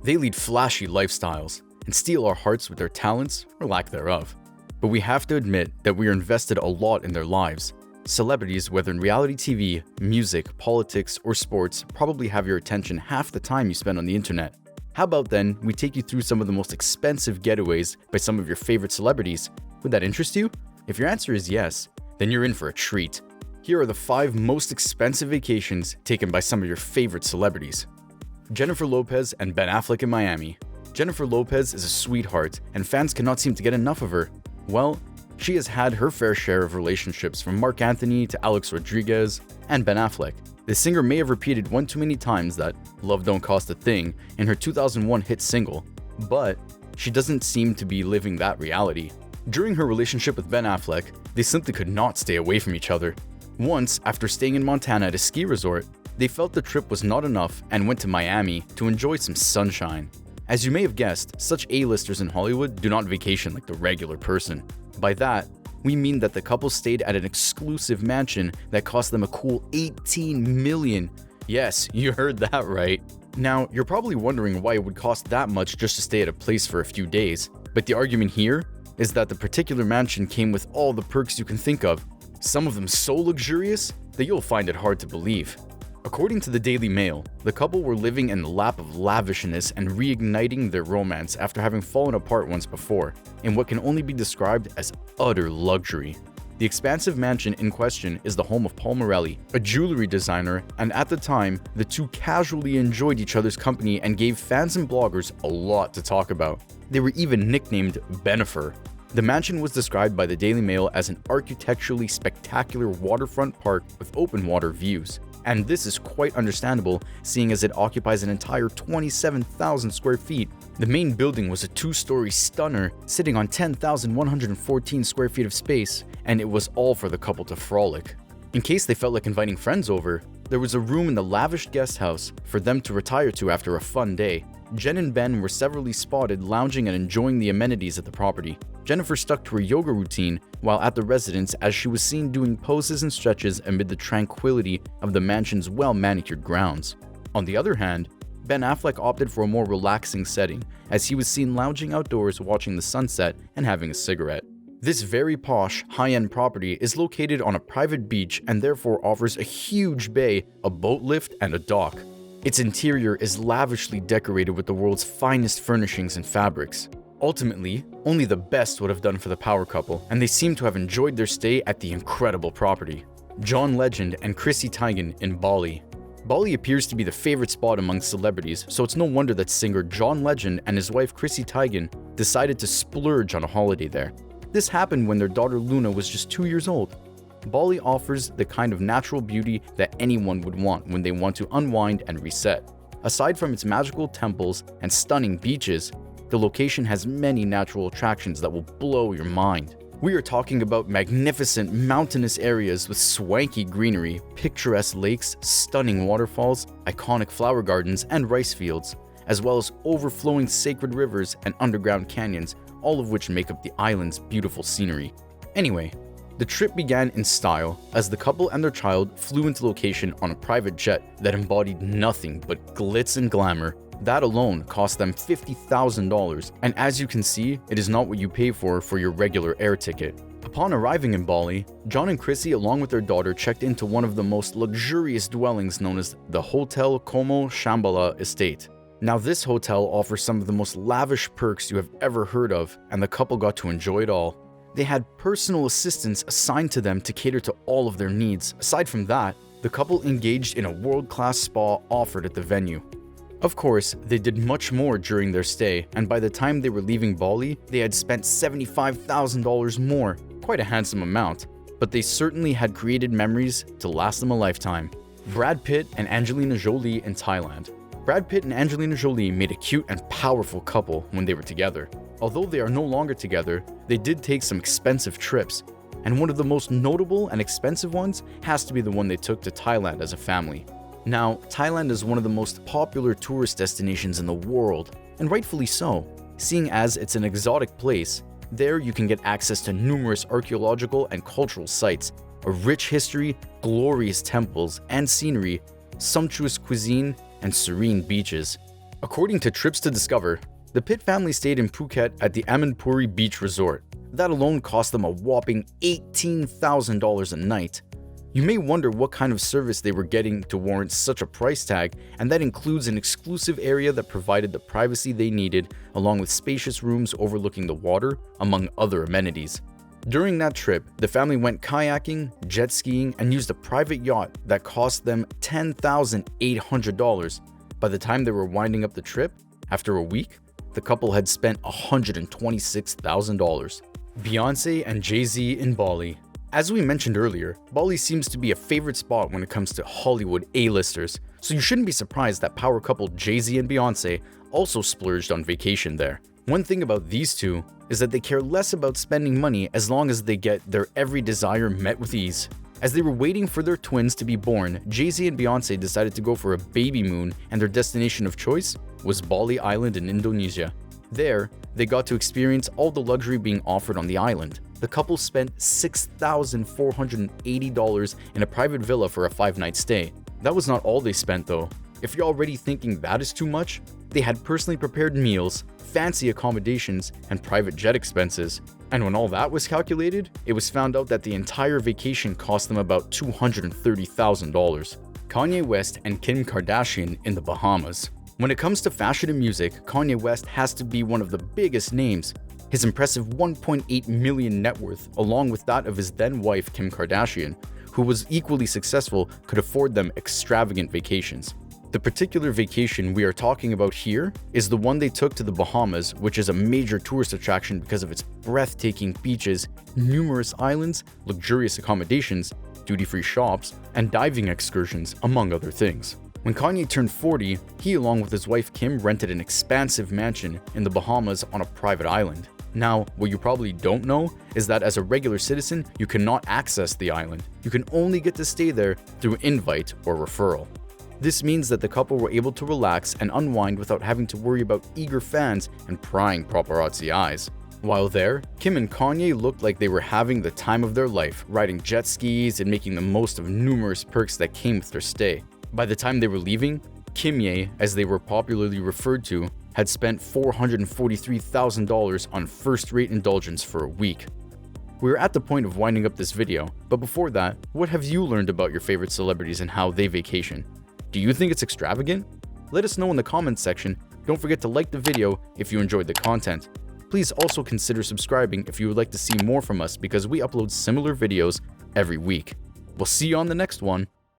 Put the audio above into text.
They lead flashy lifestyles and steal our hearts with their talents or lack thereof. But we have to admit that we are invested a lot in their lives. Celebrities, whether in reality TV, music, politics, or sports, probably have your attention half the time you spend on the internet. How about then we take you through some of the most expensive getaways by some of your favorite celebrities? Would that interest you? If your answer is yes, then you're in for a treat. Here are the 5 most expensive vacations taken by some of your favorite celebrities. Jennifer Lopez and Ben Affleck in Miami. Jennifer Lopez is a sweetheart, and fans cannot seem to get enough of her. Well, she has had her fair share of relationships from Marc Anthony to Alex Rodriguez and Ben Affleck. The singer may have repeated one too many times that love don't cost a thing in her 2001 hit single, but she doesn't seem to be living that reality. During her relationship with Ben Affleck, they simply could not stay away from each other. Once, after staying in Montana at a ski resort, they felt the trip was not enough and went to Miami to enjoy some sunshine. As you may have guessed, such A-listers in Hollywood do not vacation like the regular person. By that, we mean that the couple stayed at an exclusive mansion that cost them a cool $18 million. Yes, you heard that right. Now, you're probably wondering why it would cost that much just to stay at a place for a few days. But the argument here is that the particular mansion came with all the perks you can think of, some of them so luxurious that you'll find it hard to believe. According to the Daily Mail, the couple were living in the lap of lavishness and reigniting their romance after having fallen apart once before, in what can only be described as utter luxury. The expansive mansion in question is the home of Paul Morelli, a jewelry designer, and at the time, the two casually enjoyed each other's company and gave fans and bloggers a lot to talk about. They were even nicknamed Benifer. The mansion was described by the Daily Mail as an architecturally spectacular waterfront park with open water views. And this is quite understandable, seeing as it occupies an entire 27,000 square feet. The main building was a 2-story stunner, sitting on 10,114 square feet of space, and it was all for the couple to frolic. In case they felt like inviting friends over, there was a room in the lavish guest house for them to retire to after a fun day. Jen and Ben were severally spotted lounging and enjoying the amenities at the property. Jennifer stuck to her yoga routine while at the residence, as she was seen doing poses and stretches amid the tranquility of the mansion's well-manicured grounds. On the other hand, Ben Affleck opted for a more relaxing setting, as he was seen lounging outdoors watching the sunset and having a cigarette. This very posh, high-end property is located on a private beach and therefore offers a huge bay, a boat lift, and a dock. Its interior is lavishly decorated with the world's finest furnishings and fabrics. Ultimately, only the best would have done for the power couple, and they seem to have enjoyed their stay at the incredible property. John Legend and Chrissy Teigen in Bali. Bali appears to be the favorite spot among celebrities, so it's no wonder that singer John Legend and his wife Chrissy Teigen decided to splurge on a holiday there. This happened when their daughter Luna was just 2 years old. Bali offers the kind of natural beauty that anyone would want when they want to unwind and reset. Aside from its magical temples and stunning beaches, the location has many natural attractions that will blow your mind. We are talking about magnificent mountainous areas with swanky greenery, picturesque lakes, stunning waterfalls, iconic flower gardens, and rice fields, as well as overflowing sacred rivers and underground canyons, all of which make up the island's beautiful scenery. Anyway, the trip began in style as the couple and their child flew into location on a private jet that embodied nothing but glitz and glamour. That alone cost them $50,000, and as you can see, it is not what you pay for your regular air ticket. Upon arriving in Bali, John and Chrissy along with their daughter checked into one of the most luxurious dwellings known as the Hotel Como Shambhala Estate. Now this hotel offers some of the most lavish perks you have ever heard of, and the couple got to enjoy it all. They had personal assistants assigned to them to cater to all of their needs. Aside from that, the couple engaged in a world-class spa offered at the venue. Of course, they did much more during their stay, and by the time they were leaving Bali, they had spent $75,000 more, quite a handsome amount, but they certainly had created memories to last them a lifetime. Brad Pitt and Angelina Jolie in Thailand. Brad Pitt and Angelina Jolie made a cute and powerful couple when they were together. Although they are no longer together, they did take some expensive trips, and one of the most notable and expensive ones has to be the one they took to Thailand as a family. Now, Thailand is one of the most popular tourist destinations in the world, and rightfully so, seeing as it's an exotic place. There you can get access to numerous archaeological and cultural sites, a rich history, glorious temples and scenery, sumptuous cuisine, and serene beaches. According to Trips to Discover, the Pitt family stayed in Phuket at the Amanpuri Beach Resort. That alone cost them a whopping $18,000 a night. You may wonder what kind of service they were getting to warrant such a price tag, and that includes an exclusive area that provided the privacy they needed, along with spacious rooms overlooking the water, among other amenities. During that trip, the family went kayaking, jet skiing, and used a private yacht that cost them $10,800. By the time they were winding up the trip, after a week, the couple had spent $126,000. Beyoncé and Jay-Z in Bali. As we mentioned earlier, Bali seems to be a favorite spot when it comes to Hollywood A-listers, so you shouldn't be surprised that power couple Jay-Z and Beyoncé also splurged on vacation there. One thing about these two is that they care less about spending money as long as they get their every desire met with ease. As they were waiting for their twins to be born, Jay-Z and Beyoncé decided to go for a baby moon, and their destination of choice was Bali Island in Indonesia. There, they got to experience all the luxury being offered on the island. The couple spent $6,480 in a private villa for a 5-night stay. That was not all they spent though. If you're already thinking that is too much, they had personally prepared meals, fancy accommodations, and private jet expenses. And when all that was calculated, it was found out that the entire vacation cost them about $230,000. Kanye West and Kim Kardashian in the Bahamas. When it comes to fashion and music, Kanye West has to be one of the biggest names. His impressive 1.8 million net worth, along with that of his then-wife Kim Kardashian, who was equally successful, could afford them extravagant vacations. The particular vacation we are talking about here is the one they took to the Bahamas, which is a major tourist attraction because of its breathtaking beaches, numerous islands, luxurious accommodations, duty-free shops, and diving excursions, among other things. When Kanye turned 40, he along with his wife Kim rented an expansive mansion in the Bahamas on a private island. Now, what you probably don't know is that as a regular citizen, you cannot access the island. You can only get to stay there through invite or referral. This means that the couple were able to relax and unwind without having to worry about eager fans and prying paparazzi eyes. While there, Kim and Kanye looked like they were having the time of their life, riding jet skis and making the most of numerous perks that came with their stay. By the time they were leaving, Kimye, as they were popularly referred to, had spent $443,000 on first-rate indulgence for a week. We're at the point of winding up this video, but before that, what have you learned about your favorite celebrities and how they vacation? Do you think it's extravagant? Let us know in the comments section. Don't forget to like the video if you enjoyed the content. Please also consider subscribing if you would like to see more from us because we upload similar videos every week. We'll see you on the next one.